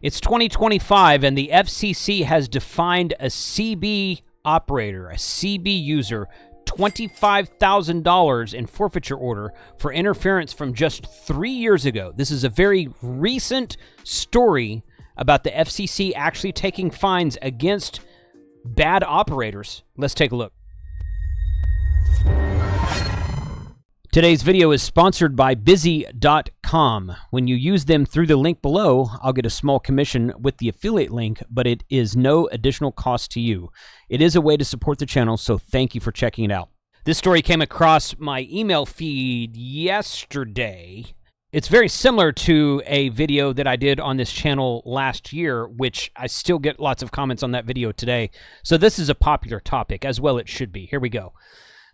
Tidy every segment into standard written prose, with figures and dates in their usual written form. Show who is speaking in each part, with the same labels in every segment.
Speaker 1: It's 2025, and the FCC has defined a CB operator, a CB user, $25,000 in forfeiture order for interference from just 3 years ago. This is a very recent story about the FCC actually taking fines against bad operators. Let's take a look. Today's video is sponsored by Busy.com. When you use them through the link below, I'll get a small commission with the affiliate link, but it is no additional cost to you. It is a way to support the channel, so thank you for checking it out. This story came across my email feed yesterday. It's very similar to a video that I did on this channel last year, which I still get lots of comments on that video today. So this is a popular topic, as well it should be. Here we go.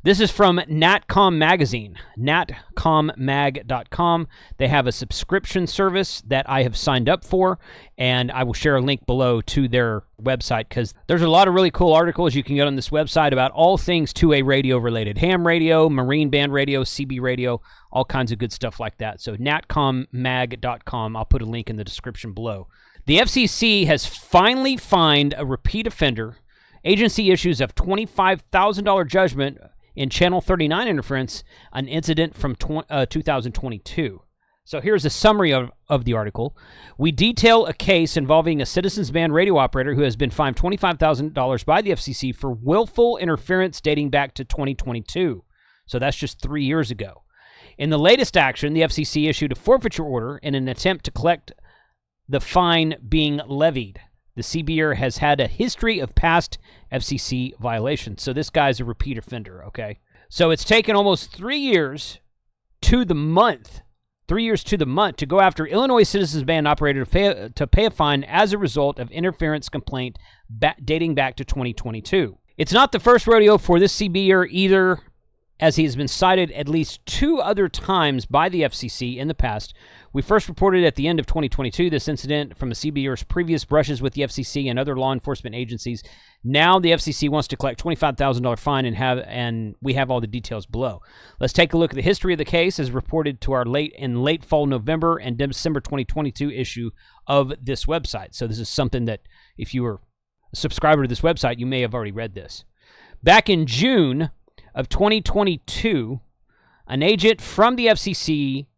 Speaker 1: This is from Natcom Magazine, natcommag.com. They have a subscription service that I have signed up for, and I will share a link below to their website because there's a lot of really cool articles you can get on this website about all things 2A radio related. Ham radio, marine band radio, CB radio, all kinds of good stuff like that. So natcommag.com. I'll put a link in the description below. The FCC has finally fined a repeat offender. Agency issues a $25,000 judgment in Channel 39 interference, an incident from 2022. So here's a summary of the article. We detail a case involving a citizens band radio operator who has been fined $25,000 by the FCC for willful interference dating back to 2022. So that's just 3 years ago. In the latest action, the FCC issued a forfeiture order in an attempt to collect the fine being levied. The CBer has had a history of past FCC violations. So this guy's a repeat offender, okay? So it's taken almost 3 years to the month, to go after Illinois citizens band operator to pay a fine as a result of interference complaint dating back to 2022. It's not the first rodeo for this CBer either, as he has been cited at least 2 other times by the FCC in the past. We first reported at the end of 2022 this incident from a CBer's previous brushes with the FCC and other law enforcement agencies. Now the FCC wants to collect $25,000 fine and we have all the details below. Let's take a look at the history of the case as reported to our late fall November and December 2022 issue of this website. So this is something that if you were a subscriber to this website, you may have already read this. Back in June of 2022, an agent from the FCC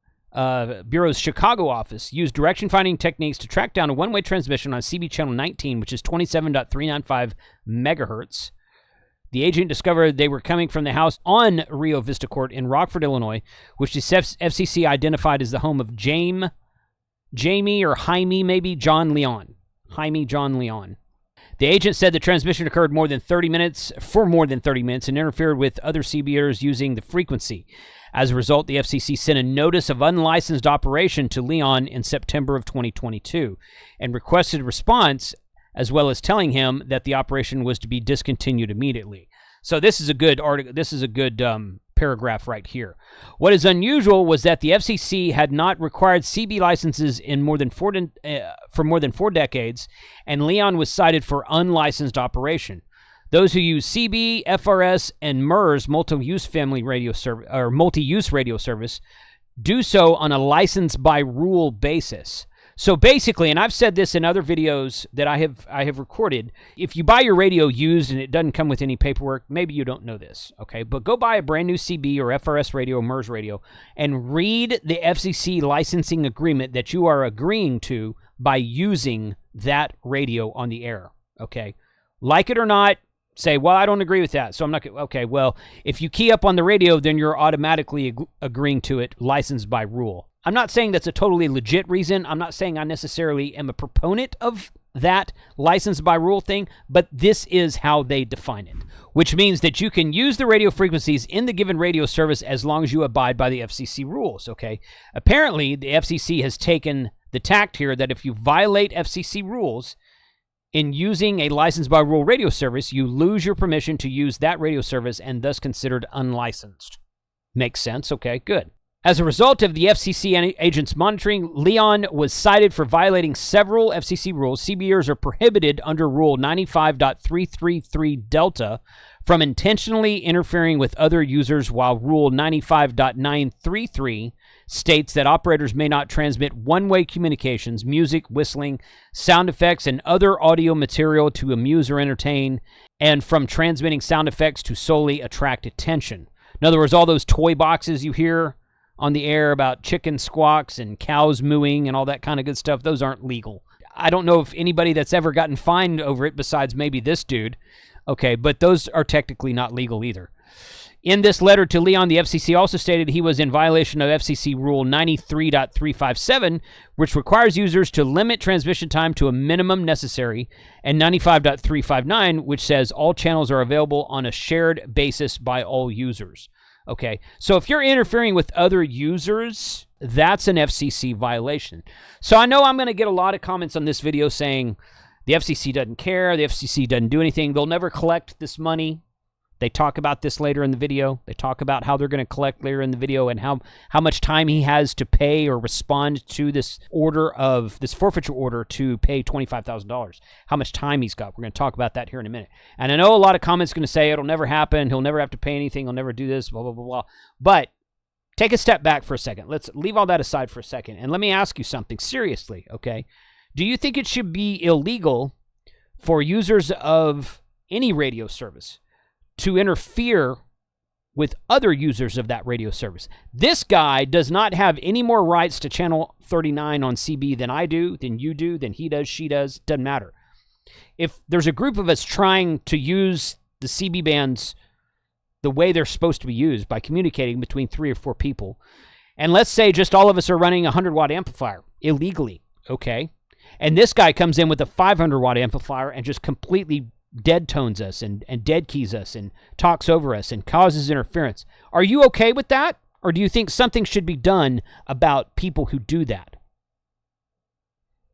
Speaker 1: Bureau's Chicago office used direction-finding techniques to track down a one-way transmission on CB channel 19, which is 27.395 megahertz. The agent discovered they were coming from the house on Rio Vista Court in Rockford, Illinois, which the FCC identified as the home of Jaime John Leon. The agent said the transmission occurred for more than 30 minutes and interfered with other CBers using the frequency. As a result, the FCC sent a notice of unlicensed operation to Leon in September of 2022 and requested a response, as well as telling him that the operation was to be discontinued immediately. So this is a good article. This is a good paragraph right here. What is unusual was that the FCC had not required CB licenses for more than 4 decades, and Leon was cited for unlicensed operation. Those who use CB, FRS, and MERS multi-use radio service do so on a license by rule basis. So basically, and I've said this in other videos that I have recorded, if you buy your radio used and it doesn't come with any paperwork, maybe you don't know this, okay? But go buy a brand new CB or FRS radio or MERS radio and read the FCC licensing agreement that you are agreeing to by using that radio on the air, okay? Like it or not, say, well, I don't agree with that, so I'm not going to. Okay, well, if you key up on the radio, then you're automatically agreeing to it, licensed by rule. I'm not saying that's a totally legit reason. I'm not saying I necessarily am a proponent of that licensed by rule thing, but this is how they define it, which means that you can use the radio frequencies in the given radio service as long as you abide by the FCC rules, okay? Apparently, the FCC has taken the tact here that if you violate FCC rules, in using a licensed by rule radio service, you lose your permission to use that radio service and thus considered unlicensed. Makes sense? Okay, good. As a result of the FCC agents monitoring, Leon was cited for violating several FCC rules. CBers are prohibited under Rule 95.333 Delta from intentionally interfering with other users, while Rule 95.933 states that operators may not transmit one-way communications, music, whistling, sound effects, and other audio material to amuse or entertain, and from transmitting sound effects to solely attract attention. In other words, all those toy boxes you hear on the air about chicken squawks and cows mooing and all that kind of good stuff, those aren't legal. I don't know if anybody that's ever gotten fined over it besides maybe this dude. Okay, but those are technically not legal either. In this letter to Leon, the FCC also stated he was in violation of FCC Rule 93.357, which requires users to limit transmission time to a minimum necessary, and 95.359, which says all channels are available on a shared basis by all users. Okay, so if you're interfering with other users, that's an FCC violation. So I know I'm going to get a lot of comments on this video saying the FCC doesn't care, the FCC doesn't do anything, they'll never collect this money. They talk about this later in the video. They talk about how they're going to collect later in the video and how much time he has to pay or respond to this forfeiture order to pay $25,000. How much time he's got. We're going to talk about that here in a minute. And I know a lot of comments are going to say it'll never happen. He'll never have to pay anything. He'll never do this, blah, blah, blah, blah. But take a step back for a second. Let's leave all that aside for a second. And let me ask you something seriously, okay? Do you think it should be illegal for users of any radio service to interfere with other users of that radio service? This guy does not have any more rights to channel 39 on CB than I do, than you do, than he does, she does. Doesn't matter. If there's a group of us trying to use the CB bands the way they're supposed to be used by communicating between 3 or 4 people, and let's say just all of us are running a 100-watt amplifier illegally, okay? And this guy comes in with a 500-watt amplifier and just completely dead tones us and dead keys us and talks over us and causes interference. Are you okay with that? Or do you think something should be done about people who do that?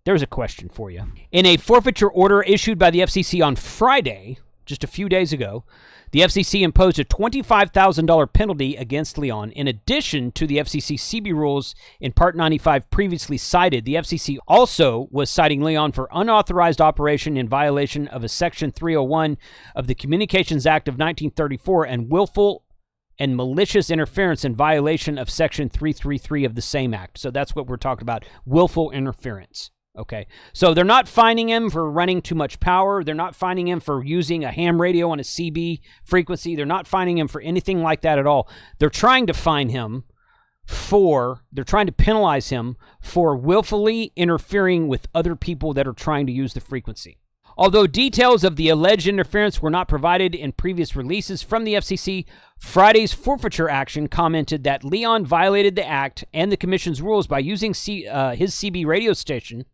Speaker 1: There's a question for you. In a forfeiture order issued by the FCC on Friday, just a few days ago, the FCC imposed a $25,000 penalty against Leon. In addition to the FCC CB rules in Part 95 previously cited, the FCC also was citing Leon for unauthorized operation in violation of a Section 301 of the Communications Act of 1934 and willful and malicious interference in violation of Section 333 of the same act. So that's what we're talking about, willful interference. Okay, so they're not fining him for running too much power. They're not fining him for using a ham radio on a CB frequency. They're not fining him for anything like that at all. They're trying to fine him they're trying to penalize him for willfully interfering with other people that are trying to use the frequency. Although details of the alleged interference were not provided in previous releases from the FCC, Friday's forfeiture action commented that Leon violated the act and the commission's rules by using his CB radio station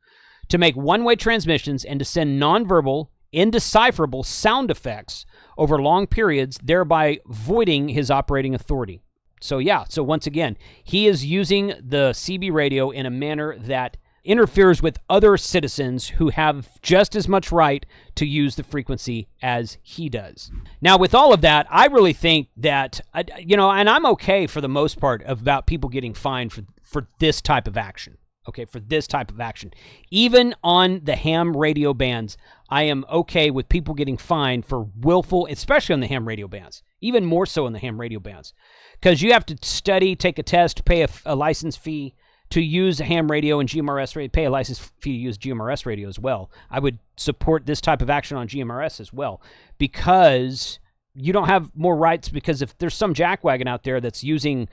Speaker 1: to make one-way transmissions and to send nonverbal, indecipherable sound effects over long periods, thereby voiding his operating authority. So yeah, so once again, he is using the CB radio in a manner that interferes with other citizens who have just as much right to use the frequency as he does. Now, with all of that, I really think that, and I'm okay for the most part about people getting fined for this type of action. Okay, for this type of action. Even on the ham radio bands, I am okay with people getting fined for willful, especially on the ham radio bands, even more so on the ham radio bands. Because you have to study, take a test, pay a license fee to use a ham radio and GMRS radio, pay a license fee to use GMRS radio as well. I would support this type of action on GMRS as well, because you don't have more rights, because if there's some jackwagon out there that's using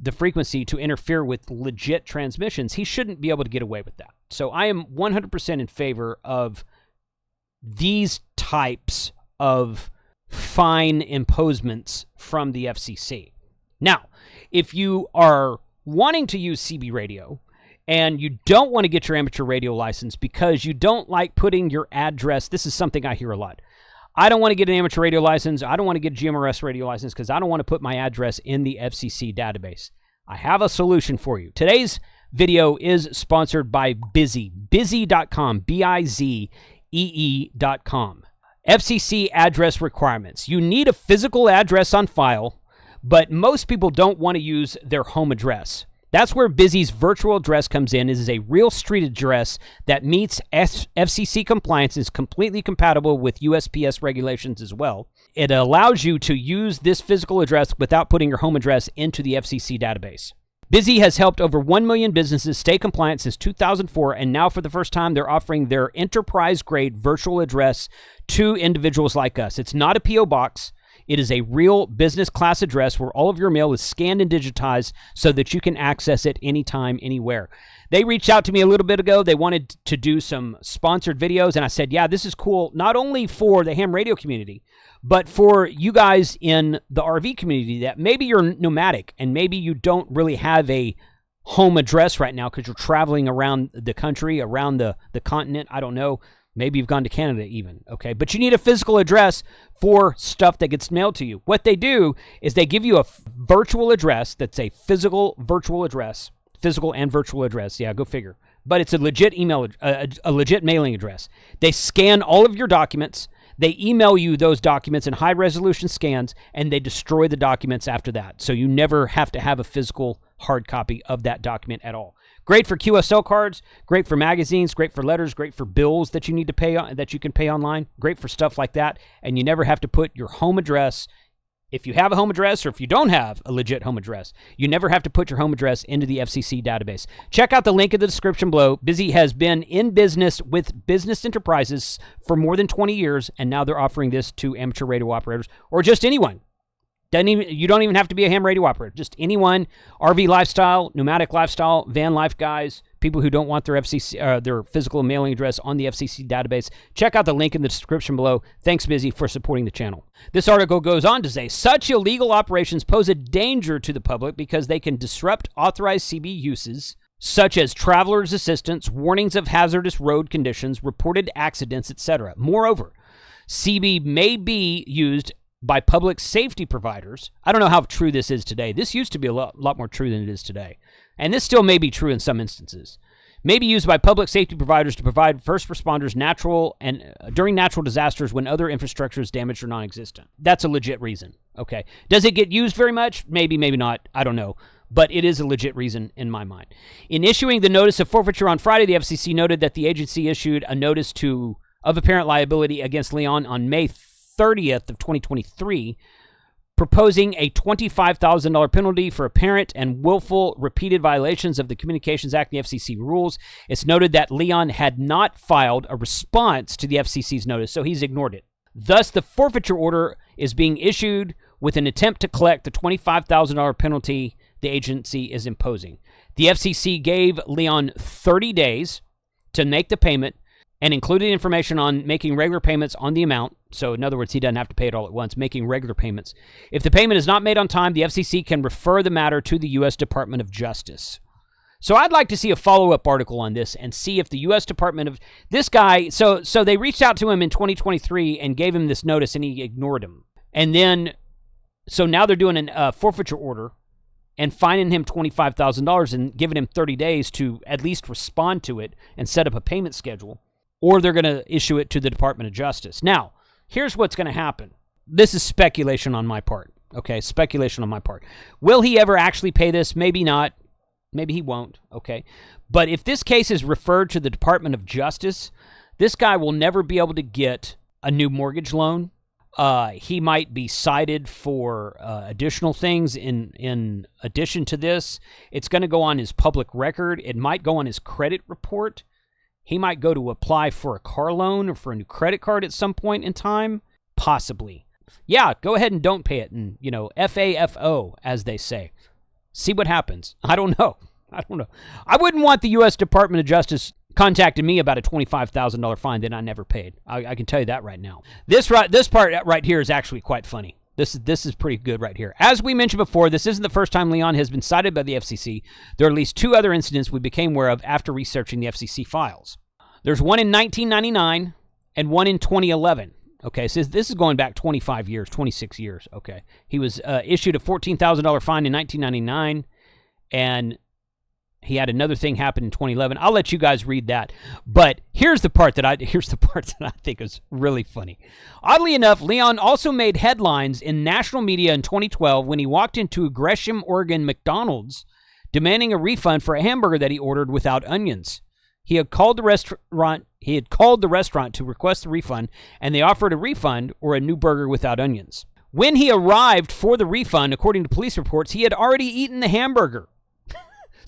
Speaker 1: the frequency to interfere with legit transmissions, he shouldn't be able to get away with that. So I am 100% in favor of these types of fine imposements from the FCC. Now, if you are wanting to use CB radio and you don't want to get your amateur radio license because you don't like putting your address, this is something I hear a lot. I don't want to get an amateur radio license. I don't want to get a GMRS radio license because I don't want to put my address in the FCC database. I have a solution for you. Today's video is sponsored by Bizee, Bizee.com, Bizee.com. FCC address requirements. You need a physical address on file, but most people don't want to use their home address. That's where Bizee's virtual address comes in. It is a real street address that meets FCC compliance, is completely compatible with USPS regulations as well. It allows you to use this physical address without putting your home address into the FCC database. Busy has helped over 1 million businesses stay compliant since 2004, and now for the first time, they're offering their enterprise-grade virtual address to individuals like us. It's not a P.O. box. It is a real business class address where all of your mail is scanned and digitized so that you can access it anytime, anywhere. They reached out to me a little bit ago. They wanted to do some sponsored videos, and I said, yeah, this is cool, not only for the ham radio community, but for you guys in the RV community that maybe you're nomadic and maybe you don't really have a home address right now because you're traveling around the country, around the continent. I don't know. Maybe you've gone to Canada even, okay? But you need a physical address for stuff that gets mailed to you. What they do is they give you a virtual address that's a physical virtual address, physical and virtual address. Yeah, go figure. But it's a legit email, a legit mailing address. They scan all of your documents. They email you those documents in high-resolution scans, and they destroy the documents after that. So you never have to have a physical hard copy of that document at all. Great for QSL cards, great for magazines, great for letters, great for bills that you need to pay on, that you can pay online, great for stuff like that, and you never have to put your home address. If you have a home address or if you don't have a legit home address, you never have to put your home address into the FCC database. Check out the link in the description below. Busy has been in business with business enterprises for more than 20 years, and now they're offering this to amateur radio operators or just anyone. You don't even have to be a ham radio operator. Just anyone, RV lifestyle, nomadic lifestyle, van life guys, people who don't want their FCC, their physical mailing address on the FCC database. Check out the link in the description below. Thanks, Busy, for supporting the channel. This article goes on to say, such illegal operations pose a danger to the public because they can disrupt authorized CB uses, such as traveler's assistance, warnings of hazardous road conditions, reported accidents, etc. Moreover, CB may be used by public safety providers. I don't know how true this is today. This used to be a lot more true than it is today. And this still may be true in some instances. May be used by public safety providers to provide first responders during natural disasters when other infrastructure is damaged or non-existent. That's a legit reason. Okay. Does it get used very much? Maybe, maybe not. I don't know. But it is a legit reason in my mind. In issuing the notice of forfeiture on Friday, the FCC noted that the agency issued a notice of apparent liability against Leon on May 30th of 2023, proposing a $25,000 penalty for apparent and willful repeated violations of the Communications Act and the FCC rules. It's noted that Leon had not filed a response to the FCC's notice, so he's ignored it. Thus, the forfeiture order is being issued with an attempt to collect the $25,000 penalty the agency is imposing. The FCC gave Leon 30 days to make the payment and included information on making regular payments on the amount. So in other words, he doesn't have to pay it all at once, making regular payments. If the payment is not made on time, the FCC can refer the matter to the U.S. Department of Justice. So I'd like to see a follow-up article on this and see if the U.S. Department of... This guy, so they reached out to him in 2023 and gave him this notice, and he ignored him. And then, so now they're doing a forfeiture order and fining him $25,000 and giving him 30 days to at least respond to it and set up a payment schedule. Or they're going to issue it to the Department of Justice. Now, here's what's going to happen. This is speculation on my part. Okay, speculation on my part. Will he ever actually pay this? Maybe not. Maybe he won't. Okay. But if this case is referred to the Department of Justice, this guy will never be able to get a new mortgage loan. He might be cited for additional things in addition to this. It's going to go on his public record. It might go on his credit report. He might go to apply for a car loan or for a new credit card at some point in time. Possibly. Yeah, go ahead and don't pay it. And, FAFO, as they say. See what happens. I don't know. I wouldn't want the U.S. Department of Justice contacting me about a $25,000 fine that I never paid. I can tell you that right now. This part right here is actually quite funny. This is pretty good right here. As we mentioned before, this isn't the first time Leon has been cited by the FCC. There are at least 2 other incidents we became aware of after researching the FCC files. There's one in 1999 and one in 2011. Okay, so this is going back 25 years, 26 years. Okay, he was issued a $14,000 fine in 1999, and he had another thing happen in 2011. I'll let you guys read that. But here's the part that I think is really funny. Oddly enough, Leon also made headlines in national media in 2012 when he walked into Gresham, Oregon McDonald's demanding a refund for a hamburger that he ordered without onions. He had called the restaurant to request a refund, and they offered a refund or a new burger without onions. When he arrived for the refund, according to police reports, he had already eaten the hamburger.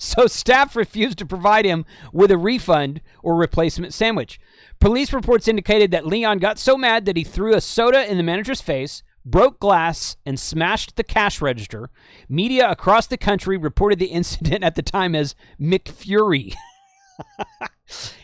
Speaker 1: so staff refused to provide him with a refund or replacement sandwich. Police reports indicated that Leon got so mad that he threw a soda in the manager's face, broke glass, and smashed the cash register. Media across the country reported the incident at the time as McFury.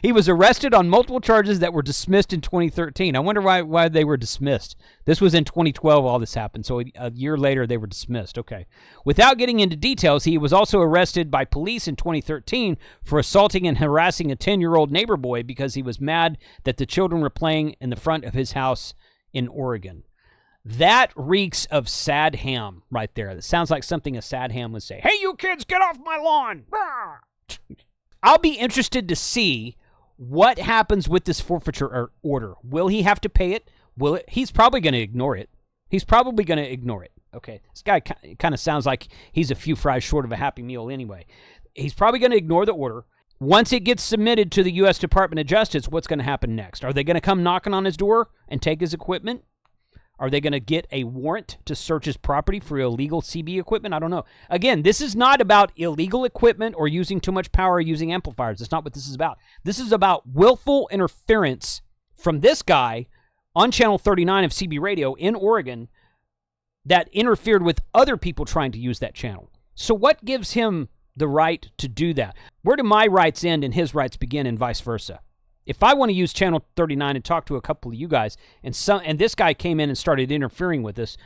Speaker 1: He was arrested on multiple charges that were dismissed in 2013. I wonder why they were dismissed. This was in 2012 all this happened, so a year later they were dismissed. Okay. Without getting into details, he was also arrested by police in 2013 for assaulting and harassing a 10-year-old neighbor boy because he was mad that the children were playing in the front of his house in Oregon. That reeks of sad ham right there. That sounds like something a sad ham would say. Hey, you kids, get off my lawn! I'll be interested to see what happens with this forfeiture order. Will he have to pay it? He's probably going to ignore it. Okay, this guy kind of sounds like he's a few fries short of a Happy Meal anyway. He's probably going to ignore the order. Once it gets submitted to the U.S. Department of Justice, what's going to happen next? Are they going to come knocking on his door and take his equipment? Are they going to get a warrant to search his property for illegal CB equipment? I don't know. Again, this is not about illegal equipment or using too much power or using amplifiers. That's not what this is about. This is about willful interference from this guy on Channel 39 of CB Radio in Oregon that interfered with other people trying to use that channel. So what gives him the right to do that? Where do my rights end and his rights begin and vice versa? If I want to use Channel 39 and talk to a couple of you guys, and this guy came in and started interfering with us,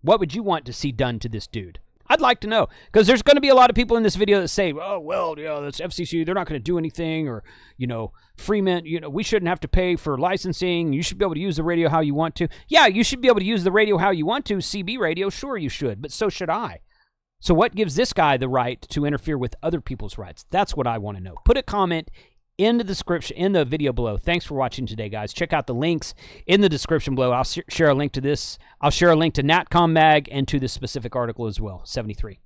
Speaker 1: what would you want to see done to this dude? I'd like to know, because there's going to be a lot of people in this video that say, oh, well, that's FCC, they're not going to do anything, or, Freeman, we shouldn't have to pay for licensing, you should be able to use the radio how you want to. Yeah, you should be able to use the radio how you want to, CB radio, sure you should, but so should I. So what gives this guy the right to interfere with other people's rights? That's what I want to know. Put a comment in the description, in the video below. Thanks for watching today, guys. Check out the links in the description below. I'll share a link to this. I'll share a link to Natcom Mag and to this specific article as well, 73.